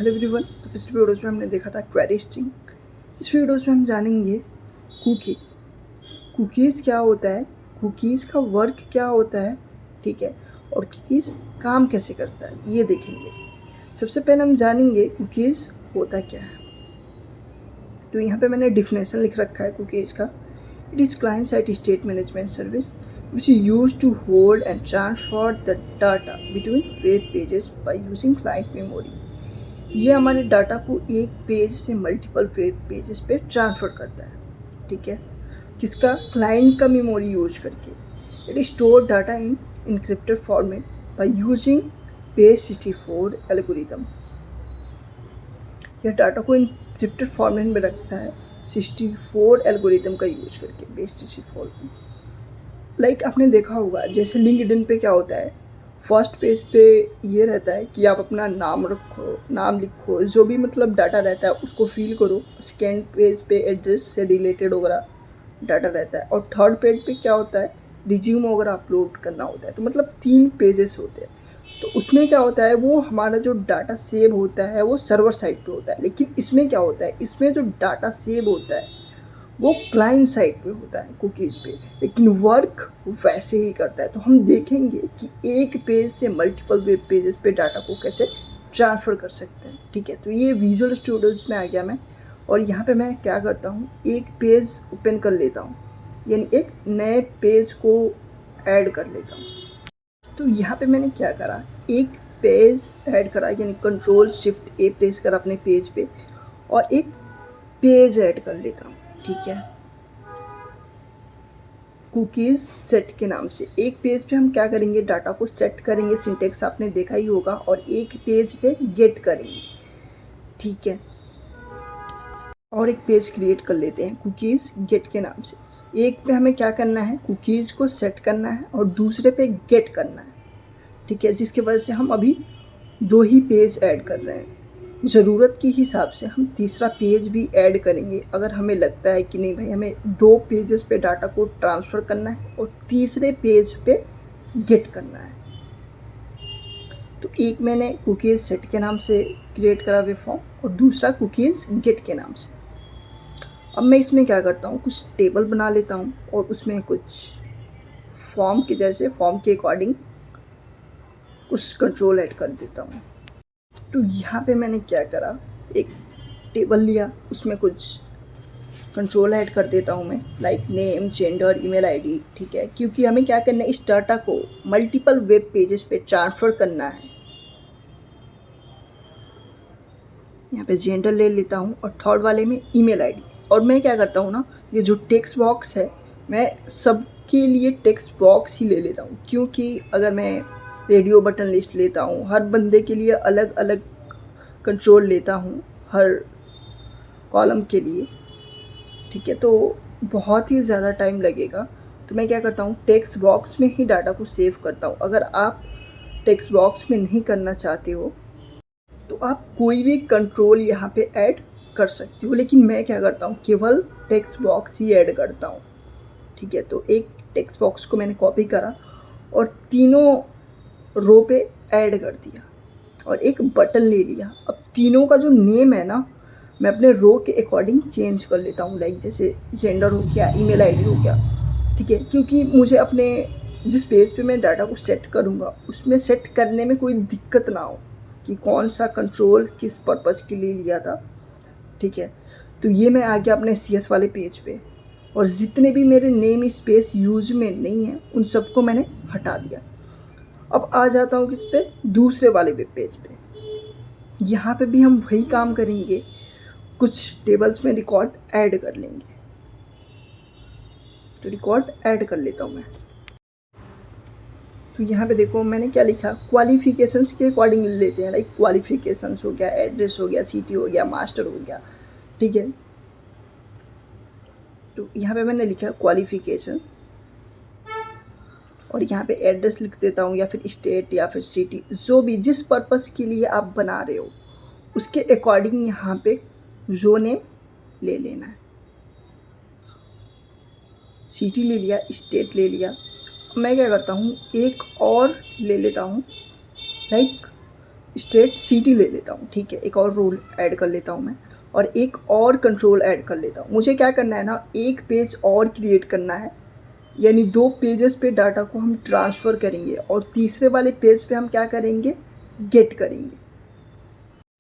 Hello everyone. तो पिछले videos में हमने देखा था क्वेरी स्ट्रिंग। इस वीडियोज़ में हम जानेंगे कुकीज़। कुकीज़ क्या होता है, कुकीज़ का वर्क क्या होता है, ठीक है, और कुकीज़ काम कैसे करता है ये देखेंगे। सबसे पहले हम जानेंगे कुकीज़ होता क्या है। तो यहाँ पे मैंने डिफिनेशन लिख रखा है कुकीज़ का। It is client side state management service which is used to hold and transfer the data between web pages by using client memory। ये हमारे डाटा को एक पेज से मल्टीपल वेब पेजेस पे ट्रांसफ़र करता है, ठीक है, किसका, क्लाइंट का मेमोरी यूज करके। It store data in encrypted format by using बेस64 एल्गोरिथम। यह डाटा को इनक्रिप्टेड फॉर्मेट में रखता है 64 एल्गोरिथम का यूज करके, बेस64 में। लाइक आपने देखा होगा जैसे लिंक्डइन पे क्या होता है, फर्स्ट पेज पे ये रहता है कि आप अपना नाम रखो, नाम लिखो, जो भी मतलब डाटा रहता है उसको फिल करो। सेकेंड पेज पे एड्रेस से रिलेटेड वगैरह डाटा रहता है, और थर्ड पेज पे क्या होता है, रिज्यूम वगैरह अपलोड करना होता है। तो मतलब 3 पेजेस होते हैं। तो उसमें क्या होता है, वो हमारा जो डाटा सेव होता है वो सर्वर साइड पे होता है। लेकिन इसमें क्या होता है, इसमें जो डाटा सेव होता है वो क्लाइंट साइड पे होता है कुकीज़ पे, लेकिन वर्क वैसे ही करता है। तो हम देखेंगे कि एक पेज से मल्टीपल वेब पेजेस पे डाटा को कैसे ट्रांसफ़र कर सकते हैं, ठीक है। तो ये विजुअल स्टूडियोज़ में आ गया मैं, और यहाँ पे मैं क्या करता हूँ, एक पेज ओपन कर लेता हूँ, यानी एक नए पेज को ऐड कर लेता हूँ। तो यहाँ पे मैंने क्या करा, एक पेज ऐड करा, यानी Ctrl+Shift+A प्रेस करा अपने पेज पे, और एक पेज ऐड कर लेता हूँ, ठीक है, कुकीज़ सेट के नाम से। एक पेज पे हम क्या करेंगे, डाटा को सेट करेंगे, सिंटेक्स आपने देखा ही होगा, और एक पेज पे गेट करेंगे, ठीक है। और एक पेज क्रिएट कर लेते हैं कुकीज़ गेट के नाम से। एक पे हमें क्या करना है, कुकीज़ को सेट करना है, और दूसरे पे गेट करना है, ठीक है, जिसकी वजह से हम अभी 2 ही पेज ऐड कर रहे हैं। ज़रूरत के हिसाब से हम तीसरा पेज भी ऐड करेंगे, अगर हमें लगता है कि नहीं भाई हमें 2 पेजेस पे डाटा को ट्रांसफ़र करना है और तीसरे पेज पे गेट करना है। तो एक मैंने कुकीज़ सेट के नाम से क्रिएट करा वेब फॉर्म, और दूसरा कुकीज़ गेट के नाम से। अब मैं इसमें क्या करता हूँ, कुछ टेबल बना लेता हूँ, और उसमें कुछ फॉर्म के जैसे, फॉर्म के अकॉर्डिंग कुछ कंट्रोल ऐड कर देता हूँ। तो यहाँ पे मैंने क्या करा, एक टेबल लिया, उसमें कुछ कंट्रोल ऐड कर देता हूँ मैं, like name, gender, email ID, ठीक है, क्योंकि हमें क्या करना है, इस डाटा को मल्टीपल वेब पेजेस पे ट्रांसफ़र करना है। यहाँ पे जेंडर ले लेता हूँ, और थर्ड वाले में ईमेल आईडी। और मैं क्या करता हूँ ना, ये जो टेक्स्ट बॉक्स है, मैं सबके लिए टेक्स्ट बॉक्स ही ले लेता हूँ, क्योंकि अगर मैं रेडियो बटन लिस्ट लेता हूँ, हर बंदे के लिए अलग अलग कंट्रोल लेता हूँ हर कॉलम के लिए, ठीक है, तो बहुत ही ज़्यादा टाइम लगेगा। तो मैं क्या करता हूँ, टेक्स्ट बॉक्स में ही डाटा को सेव करता हूँ। अगर आप टेक्स्ट बॉक्स में नहीं करना चाहते हो तो आप कोई भी कंट्रोल यहाँ पे ऐड कर सकते हो, लेकिन मैं क्या करता हूँ, केवल टेक्स्ट बॉक्स ही ऐड करता हूँ, ठीक है। तो एक टेक्स्ट बॉक्स को मैंने कॉपी करा और तीनों रो पे ऐड कर दिया, और एक बटन ले लिया। अब तीनों का जो नेम है ना, मैं अपने रो के अकॉर्डिंग चेंज कर लेता हूँ, लाइक जैसे जेंडर हो गया, ईमेल आईडी हो गया, ठीक है, क्योंकि मुझे अपने जिस पेज पे मैं डाटा को सेट करूँगा उसमें सेट करने में कोई दिक्कत ना हो कि कौन सा कंट्रोल किस पर्पज़ के लिए लिया था, ठीक है। तो ये मैं आ गया अपने CS वाले पेज पे, और जितने भी मेरे नेम स्पेस यूज में नहीं है उन सबको मैंने हटा दिया। अब आ जाता हूँ किस पे, दूसरे वाले वेब पेज पे। यहाँ पे भी हम वही काम करेंगे, कुछ टेबल्स में रिकॉर्ड ऐड कर लेंगे। तो रिकॉर्ड ऐड कर लेता हूँ मैं। तो यहाँ पे देखो मैंने क्या लिखा, क्वालिफिकेशंस के अकॉर्डिंग लेते हैं, लाइक क्वालिफिकेशंस हो गया, एड्रेस हो गया, सिटी हो गया, मास्टर हो गया, ठीक है। तो यहाँ पे मैंने लिखा क्वालिफिकेशन, और यहाँ पे एड्रेस लिख देता हूँ, या फिर स्टेट या फिर सिटी, जो भी जिस पर्पज़ के लिए आप बना रहे हो उसके अकॉर्डिंग यहाँ पे जो नेम ले लेना है। सिटी ले लिया, स्टेट ले लिया। मैं क्या करता हूँ, एक और ले लेता हूँ, लाइक स्टेट सिटी ले लेता हूँ, ठीक है। एक और रूल ऐड कर लेता हूँ मैं, और एक और कंट्रोल ऐड कर लेता हूँ। मुझे क्या करना है ना, एक पेज और क्रिएट करना है, यानी 2 पेजेस पे डाटा को हम ट्रांसफ़र करेंगे और तीसरे वाले पेज पे हम क्या करेंगे, गेट करेंगे।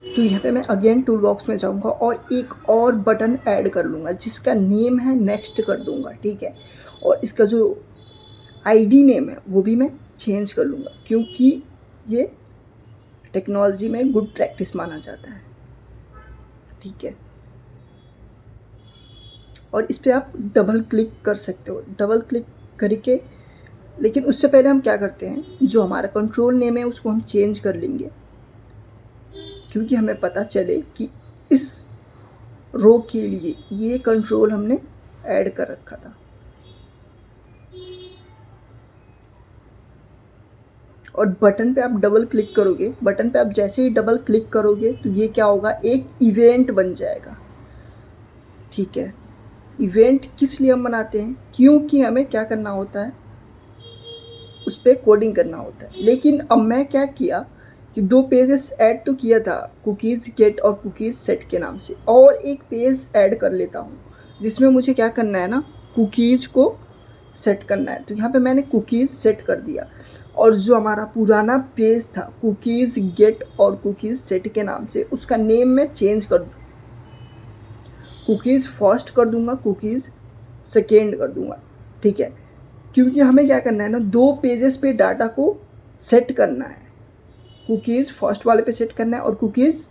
तो यहाँ पे मैं अगेन टूल बॉक्स में जाऊँगा और एक और बटन ऐड कर लूँगा जिसका नेम है नेक्स्ट कर दूँगा, ठीक है। और इसका जो आईडी नेम है वो भी मैं चेंज कर लूँगा, क्योंकि ये टेक्नोलॉजी में गुड प्रैक्टिस माना जाता है, ठीक है। और इस पर आप डबल क्लिक कर सकते हो, डबल क्लिक करके, लेकिन उससे पहले हम क्या करते हैं, जो हमारा कंट्रोल नेम है उसको हम चेंज कर लेंगे, क्योंकि हमें पता चले कि इस रो के लिए ये कंट्रोल हमने ऐड कर रखा था। और बटन पे आप डबल क्लिक करोगे, बटन पे आप जैसे ही डबल क्लिक करोगे तो ये क्या होगा, एक इवेंट बन जाएगा, ठीक है। इवेंट किस लिए हम बनाते हैं, क्योंकि हमें क्या करना होता है, उस पर कोडिंग करना होता है। लेकिन अब मैं क्या किया कि 2 पेजेस ऐड तो किया था, कुकीज़ गेट और कुकीज़ सेट के नाम से, और एक पेज ऐड कर लेता हूँ जिसमें मुझे क्या करना है ना, कुकीज़ को सेट करना है। तो यहाँ पे मैंने कुकीज़ सेट कर दिया, और जो हमारा पुराना पेज था कुकीज़ गेट और कुकीज़ सेट के नाम से, उसका नेम मैं चेंज कर दूँ, कुकीज़ फर्स्ट कर दूँगा, कुकीज़ सेकेंड कर दूँगा, ठीक है। क्योंकि हमें क्या करना है ना, 2 पेजेस पे डाटा को सेट करना है, कुकीज़ फर्स्ट वाले पे सेट करना है और कुकीज़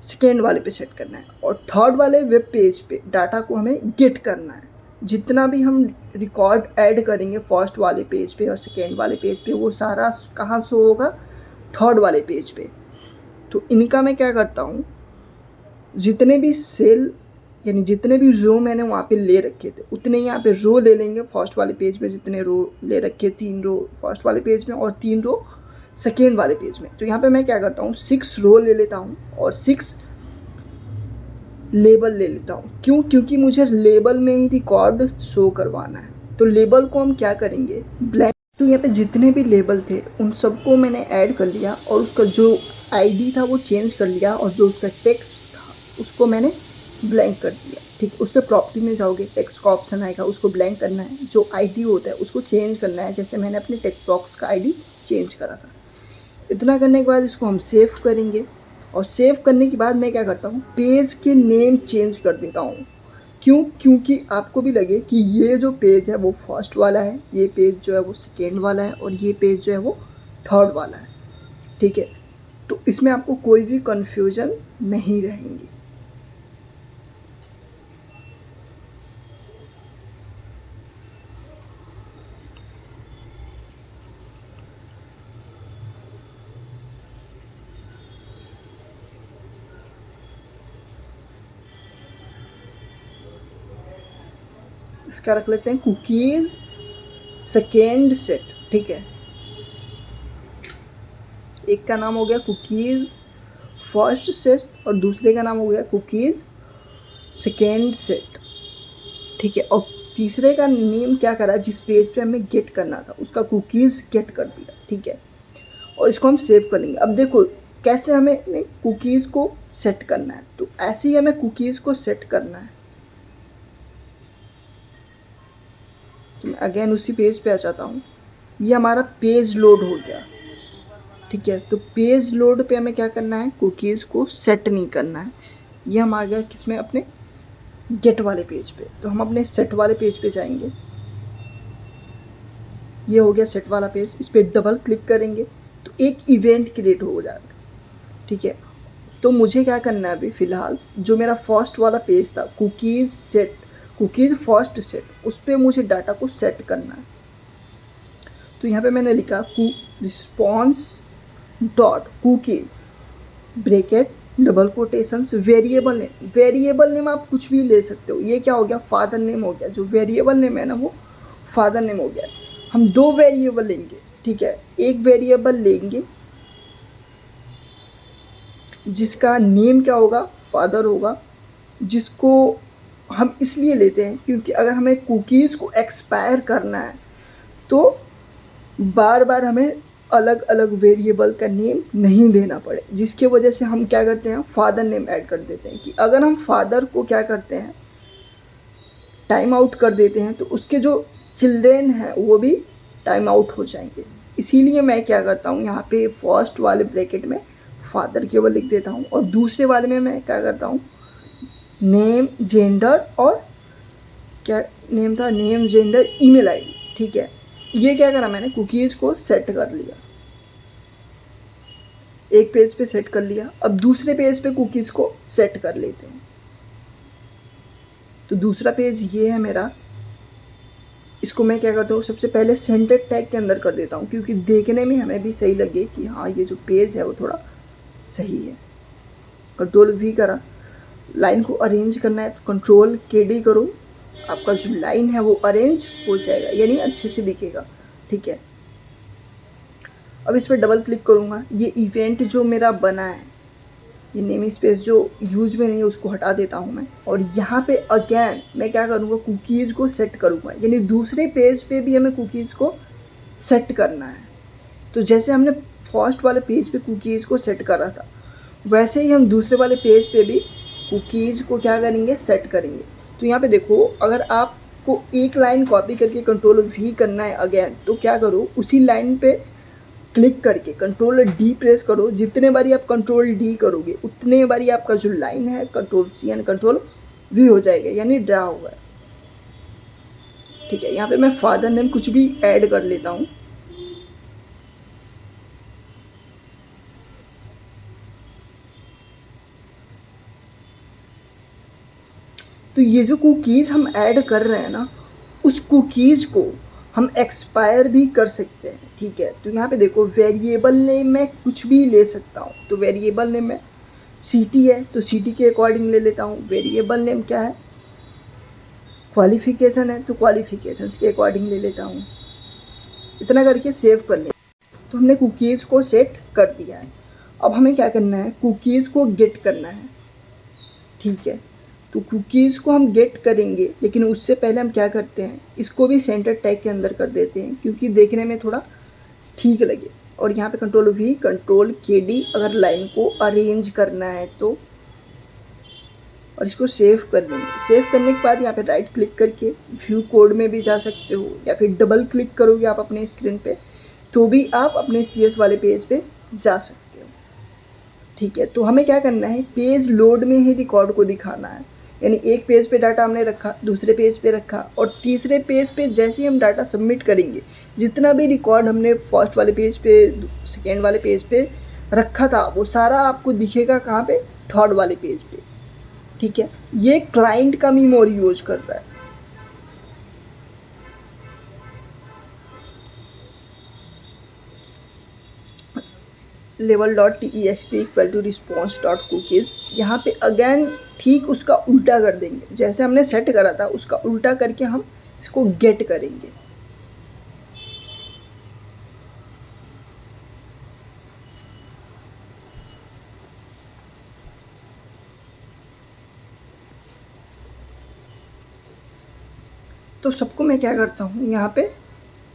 सेकेंड वाले पे सेट करना है, और थर्ड वाले वेब पेज पे डाटा को हमें गेट करना है। जितना भी हम रिकॉर्ड ऐड करेंगे फर्स्ट वाले पेज पे और सेकेंड वाले पेज पे, वो सारा कहाँ शो होगा, थर्ड वाले पेज पे। तो इनका मैं क्या करता हूँ, जितने भी सेल यानी जितने भी रो मैंने वहाँ पे ले रखे थे उतने यहाँ पे रो ले लेंगे। फर्स्ट वाले पेज में जितने रो ले रखे, 3 रो फर्स्ट वाले पेज में और 3 रो सेकेंड वाले पेज में। तो यहाँ पे मैं क्या करता हूँ, 6 रो ले लेता हूँ और 6 लेबल ले लेता हूँ। क्यों, क्योंकि मुझे लेबल में ही रिकॉर्ड शो करवाना है। तो लेबल को हम क्या करेंगे, ब्लैंक। तो यहाँ पे जितने भी लेबल थे उन सबको मैंने ऐड कर लिया, और उसका जो आईडी था वो चेंज कर लिया, और जो उसका टेक्स्ट था उसको मैंने ब्लैंक कर दिया, ठीक। उस पर प्रॉपर्टी में जाओगे, टेक्स्ट का ऑप्शन आएगा, उसको ब्लैंक करना है। जो आईडी होता है उसको चेंज करना है, जैसे मैंने अपने टेक्स्ट बॉक्स का आईडी चेंज करा था। इतना करने के बाद इसको हम सेव करेंगे, और सेव करने के बाद मैं क्या करता हूँ, पेज के नेम चेंज कर देता हूँ। क्यों, क्योंकि आपको भी लगे कि ये जो पेज है वो फर्स्ट वाला है, ये पेज जो है वो सेकेंड वाला है, और ये पेज जो है वो थर्ड वाला है, ठीक है। तो इसमें आपको कोई भी कन्फ्यूजन नहीं रहेंगी। इसका रख लेते हैं कुकीज़ सेकेंड सेट, ठीक है। एक का नाम हो गया कुकीज़ फर्स्ट सेट और दूसरे का नाम हो गया कुकीज़ सेकेंड सेट, ठीक है। और तीसरे का नेम क्या करा, जिस पेज पे हमें गेट करना था उसका कुकीज़ गेट कर दिया, ठीक है। और इसको हम सेव कर लेंगे। अब देखो कैसे हमें कुकीज़ को सेट करना है, तो ऐसे ही हमें कुकीज़ को सेट करना है। अगेन उसी पेज पे आ जाता हूँ, ये हमारा पेज लोड हो गया, ठीक है। तो पेज लोड पे हमें क्या करना है, कुकीज़ को सेट नहीं करना है। ये हम आ गया किसमें, अपने गेट वाले पेज पे। तो हम अपने सेट वाले पेज पे जाएंगे, ये हो गया सेट वाला पेज। इस पर डबल क्लिक करेंगे तो एक इवेंट क्रिएट हो जाएगा, ठीक है। तो मुझे क्या करना है, अभी फ़िलहाल जो मेरा फर्स्ट वाला पेज था cookies set, cookies first set, उस पर मुझे डाटा को सेट करना है। तो यहाँ पे मैंने लिखा response dot cookies bracket double quotations variable name. Variable name आप कुछ भी ले सकते हो। ये क्या हो गया, फादर नेम हो गया। जो वेरिएबल नेम है ना वो फादर नेम हो गया। हम 2 वेरिएबल लेंगे, ठीक है। एक वेरिएबल लेंगे जिसका नेम क्या होगा, फादर होगा, जिसको हम इसलिए लेते हैं क्योंकि अगर हमें कुकीज़ को एक्सपायर करना है तो बार बार हमें अलग अलग वेरिएबल का नेम नहीं देना पड़े, जिसके वजह से हम क्या करते हैं, फादर नेम ऐड कर देते हैं कि अगर हम फादर को क्या करते हैं, टाइम आउट कर देते हैं तो उसके जो चिल्ड्रेन हैं वो भी टाइम आउट हो जाएंगे। इसीलिए मैं क्या करता हूँ, यहाँ पे फर्स्ट वाले ब्रैकेट में फादर केवल लिख देता हूँ और दूसरे वाले में मैं क्या करता हूँ, नेम, जेंडर और क्या नेम था, नेम, जेंडर, ईमेल आईडी। ठीक है, ये क्या करा मैंने, कुकीज़ को सेट कर लिया, एक पेज पे सेट कर लिया। अब दूसरे पेज पे कुकीज़ को सेट कर लेते हैं। तो दूसरा पेज ये है मेरा, इसको मैं क्या करता हूँ, सबसे पहले सेंटर टैग के अंदर कर देता हूँ क्योंकि देखने में हमें भी सही लगे कि हाँ ये जो पेज है वो थोड़ा सही है। कंट्रोल वी करा, लाइन को अरेंज करना है तो कंट्रोल के डी करो, आपका जो लाइन है वो अरेंज हो जाएगा, यानी अच्छे से दिखेगा। ठीक है, अब इस पर डबल क्लिक करूँगा, ये इवेंट जो मेरा बना है, ये नेम स्पेस जो यूज में नहीं है उसको हटा देता हूँ मैं, और यहाँ पे अगेन मैं क्या करूँगा, कुकीज़ को सेट करूँगा, यानी दूसरे पेज पे भी हमें कुकीज़ को सेट करना है। तो जैसे हमने फर्स्ट वाले पेज पे कुकीज़ को सेट करा था, वैसे ही हम दूसरे वाले पेज पे भी कुकीज़ को क्या करेंगे, सेट करेंगे। तो यहाँ पे देखो, अगर आपको एक लाइन कॉपी करके कंट्रोल वी करना है अगेन, तो क्या करो, उसी लाइन पे क्लिक करके कंट्रोल डी प्रेस करो। जितने बारी आप कंट्रोल डी करोगे उतने बारी आपका जो लाइन है control C and control V हो जाएगा, यानी ड्रा होगा। ठीक है, यहाँ पे मैं फादर नेम कुछ भी ऐड कर लेता हूँ। तो ये जो कुकीज़ हम ऐड कर रहे हैं ना, उस कुकीज़ को हम एक्सपायर भी कर सकते हैं। ठीक है, तो यहाँ पे देखो, वेरिएबल नेम मैं कुछ भी ले सकता हूँ। तो वेरिएबल नेम में सिटी है तो सिटी के अकॉर्डिंग ले लेता हूँ। वेरिएबल नेम क्या है, क्वालिफिकेशन है तो क्वालिफिकेशंस के अकॉर्डिंग ले लेता हूँ। इतना करके सेव कर लें। तो हमने कुकीज़ को सेट कर दिया है। अब हमें क्या करना है, कुकीज़ को गेट करना है। ठीक है, तो कुकीज़ को हम गेट करेंगे, लेकिन उससे पहले हम क्या करते हैं, इसको भी सेंटर टैग के अंदर कर देते हैं क्योंकि देखने में थोड़ा ठीक लगे। और यहाँ पे कंट्रोल वी, कंट्रोल के डी अगर लाइन को अरेंज करना है तो, और इसको सेव कर लेंगे। सेव करने के बाद यहाँ पे राइट क्लिक करके व्यू कोड में भी जा सकते हो, या फिर डबल क्लिक करोगे आप अपने स्क्रीन पे तो भी आप अपने CS वाले पेज पे जा सकते हो। ठीक है, तो हमें क्या करना है, पेज लोड में ही रिकॉर्ड को दिखाना है, यानी एक पेज पे डाटा हमने रखा, दूसरे पेज पे रखा, और तीसरे पेज पे जैसे ही हम डाटा सबमिट करेंगे, जितना भी रिकॉर्ड हमने फर्स्ट वाले पेज पे, सेकेंड वाले पेज पे रखा था वो सारा आपको दिखेगा कहाँ पे, थर्ड वाले पेज पे। ठीक है, ये क्लाइंट का मेमोरी यूज कर रहा है। level.txt equal to response dot cookies, यहाँ पे अगेन ठीक उसका उल्टा कर देंगे, जैसे हमने सेट करा था उसका उल्टा करके हम इसको गेट करेंगे। तो सबको मैं क्या करता हूँ, यहाँ पे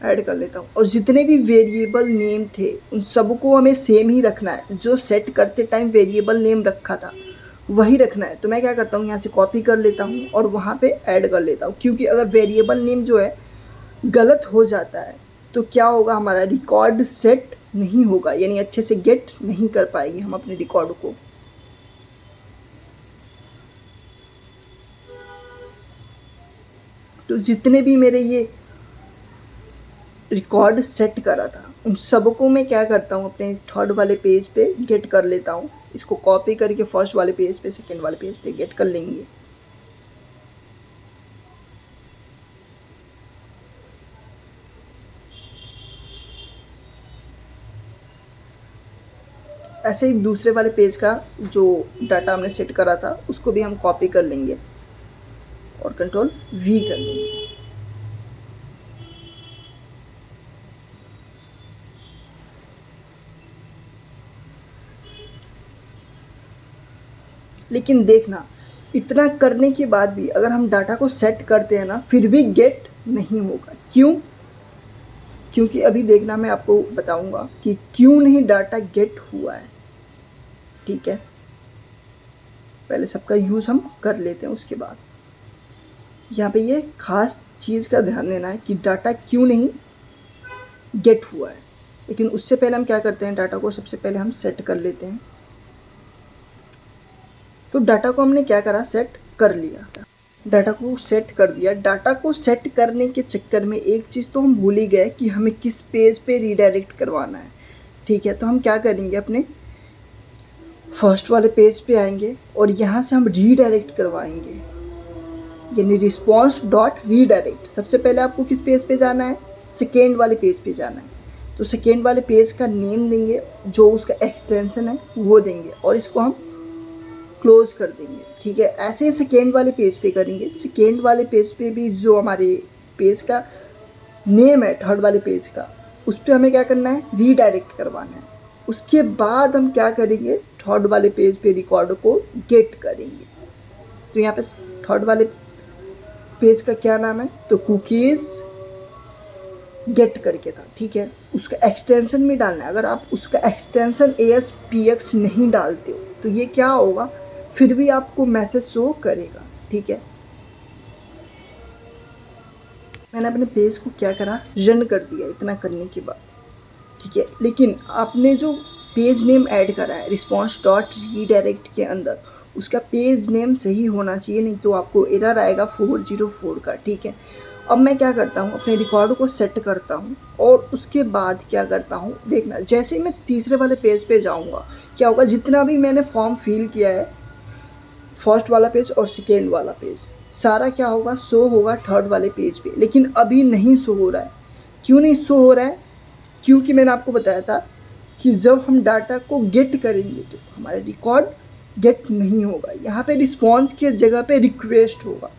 ऐड कर लेता हूँ, और जितने भी वेरिएबल नेम थे उन सबको हमें सेम ही रखना है। जो सेट करते टाइम वेरिएबल नेम रखा था वही रखना है। तो मैं क्या करता हूँ, यहाँ से कॉपी कर लेता हूँ और वहाँ पे ऐड कर लेता हूँ, क्योंकि अगर वेरिएबल नेम जो है गलत हो जाता है तो क्या होगा, हमारा रिकॉर्ड सेट नहीं होगा, यानी अच्छे से गेट नहीं कर पाएंगे हम अपने रिकॉर्ड को। तो जितने भी मेरे ये रिकॉर्ड सेट करा था उन सबको मैं क्या करता हूँ, अपने थर्ड वाले पेज पे गेट कर लेता हूँ। इसको कॉपी करके फर्स्ट वाले पेज पे, सेकेंड वाले पेज पे गेट कर लेंगे। ऐसे ही दूसरे वाले पेज का जो डाटा हमने सेट करा था उसको भी हम कॉपी कर लेंगे और कंट्रोल वी कर लेंगे। लेकिन देखना, इतना करने के बाद भी अगर हम डाटा को सेट करते हैं ना, फिर भी गेट नहीं होगा। क्यों? क्योंकि अभी देखना मैं आपको बताऊंगा कि क्यों नहीं डाटा गेट हुआ है। ठीक है, पहले सबका यूज़ हम कर लेते हैं, उसके बाद यहाँ पे ये खास चीज़ का ध्यान देना है कि डाटा क्यों नहीं गेट हुआ है। लेकिन उससे पहले हम क्या करते हैं, डाटा को सबसे पहले हम सेट कर लेते हैं। तो डाटा को हमने क्या करा, सेट कर लिया, डाटा को सेट कर दिया। डाटा को सेट करने के चक्कर में एक चीज़ तो हम भूल ही गए कि हमें किस पेज पे रीडायरेक्ट करवाना है। ठीक है, तो हम क्या करेंगे, अपने फर्स्ट वाले पेज पे आएंगे और यहाँ से हम रीडायरेक्ट करवाएंगे, यानी रिस्पॉन्स डॉट रीडायरेक्ट। सबसे पहले आपको किस पेज पे जाना है, सेकेंड वाले पेज पे जाना है। तो सेकेंड वाले पेज का नेम देंगे, जो उसका एक्सटेंशन है वो देंगे और इसको हम क्लोज कर देंगे। ठीक है, ऐसे ही सेकेंड वाले पेज पे करेंगे। सेकेंड वाले पेज पे भी जो हमारे पेज का नेम है, थर्ड वाले पेज का, उस पर हमें क्या करना है, रीडायरेक्ट करवाना है। उसके बाद हम क्या करेंगे, थर्ड वाले पेज पे रिकॉर्ड को गेट करेंगे। तो यहाँ पे थर्ड वाले पेज का क्या नाम है, तो कुकीज़ गेट करके था। ठीक है, उसका एक्सटेंशन भी डालना है। अगर आप उसका एक्सटेंशन ASPX नहीं डालते हो तो ये क्या होगा, फिर भी आपको मैसेज शो करेगा। ठीक है, मैंने अपने पेज को क्या करा, रन कर दिया इतना करने के बाद। ठीक है, लेकिन आपने जो पेज नेम ऐड करा है रिस्पॉन्स डॉट रीडायरेक्ट के अंदर, उसका पेज नेम सही होना चाहिए, नहीं तो आपको एरर आएगा 404 का। ठीक है, अब मैं क्या करता हूँ, अपने रिकॉर्ड को सेट करता हूँ और उसके बाद क्या करता हूँ, देखना जैसे ही मैं तीसरे वाले पेज पे जाऊँगा क्या होगा, जितना भी मैंने फॉर्म फिल किया है, फर्स्ट वाला पेज और सेकेंड वाला पेज, सारा क्या होगा, शो होगा थर्ड वाले पेज पे। लेकिन अभी नहीं शो हो रहा है। क्यों नहीं शो हो रहा है, क्योंकि मैंने आपको बताया था कि जब हम डाटा को गेट करेंगे तो हमारा रिकॉर्ड गेट नहीं होगा, यहाँ पे रिस्पॉन्स के जगह पे रिक्वेस्ट होगा।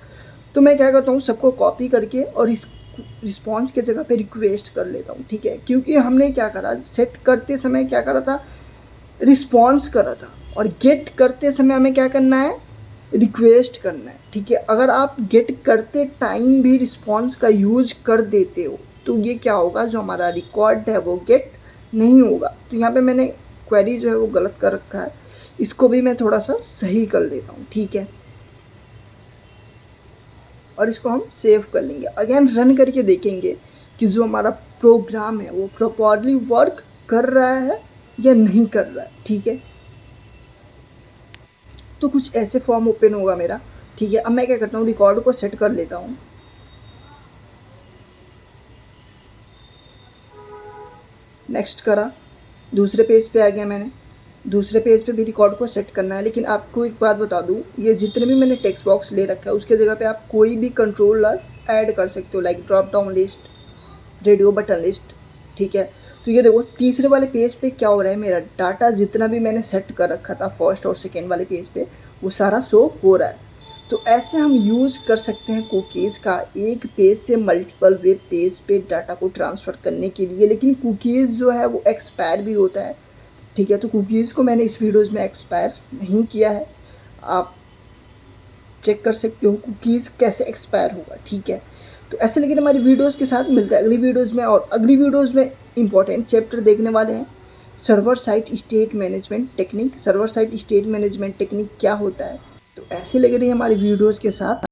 तो मैं क्या करता हूँ, सबको कॉपी करके और इस रिस्पॉन्स के जगह पे रिक्वेस्ट कर लेता हूँ। ठीक है, क्योंकि हमने क्या करा, सेट करते समय क्या करा था, रिस्पॉन्स करा था, और गेट करते समय हमें क्या करना है, रिक्वेस्ट करना है। ठीक है, अगर आप गेट करते टाइम भी रिस्पॉन्स का यूज कर देते हो तो ये क्या होगा, जो हमारा रिकॉर्ड है वो गेट नहीं होगा। तो यहाँ पे मैंने क्वेरी जो है वो गलत कर रखा है, इसको भी मैं थोड़ा सा सही कर लेता हूँ। ठीक है, और इसको हम सेव कर लेंगे। अगेन रन करके देखेंगे कि जो हमारा प्रोग्राम है वो प्रॉपरली वर्क कर रहा है या नहीं कर रहा है। ठीक है, तो कुछ ऐसे फॉर्म ओपन होगा मेरा। ठीक है, अब मैं क्या करता हूँ, रिकॉर्ड को सेट कर लेता हूँ। नेक्स्ट करा, दूसरे पेज पे आ गया मैंने। दूसरे पेज पे भी रिकॉर्ड को सेट करना है, लेकिन आपको एक बात बता दूँ, ये जितने भी मैंने टेक्स्ट बॉक्स ले रखा है उसके जगह पे आप कोई भी कंट्रोलर ऐड कर सकते हो, like drop down list, radio button list. ठीक है, तो ये देखो तीसरे वाले पेज पे क्या हो रहा है, मेरा डाटा जितना भी मैंने सेट कर रखा था फर्स्ट और सेकेंड वाले पेज पे वो सारा शो हो रहा है। तो ऐसे हम यूज़ कर सकते हैं कुकीज़ का, एक पेज से मल्टीपल वेब पेज पे डाटा को ट्रांसफ़र करने के लिए। लेकिन कुकीज़ जो है वो एक्सपायर भी होता है। ठीक है, तो कुकीज़ को मैंने इस वीडियोज़ में एक्सपायर नहीं किया है, आप चेक कर सकते हो कुकीज़ कैसे एक्सपायर होगा। ठीक है, तो ऐसे लेकिन हमारी वीडियोज़ के साथ मिलता है अगली वीडियोज़ में, और अगली वीडियोज़ में इंपॉर्टेंट चैप्टर देखने वाले हैं, server site state management technique. Server site state management technique क्या होता है, तो ऐसे लग रही है हमारी वीडियोज़ के साथ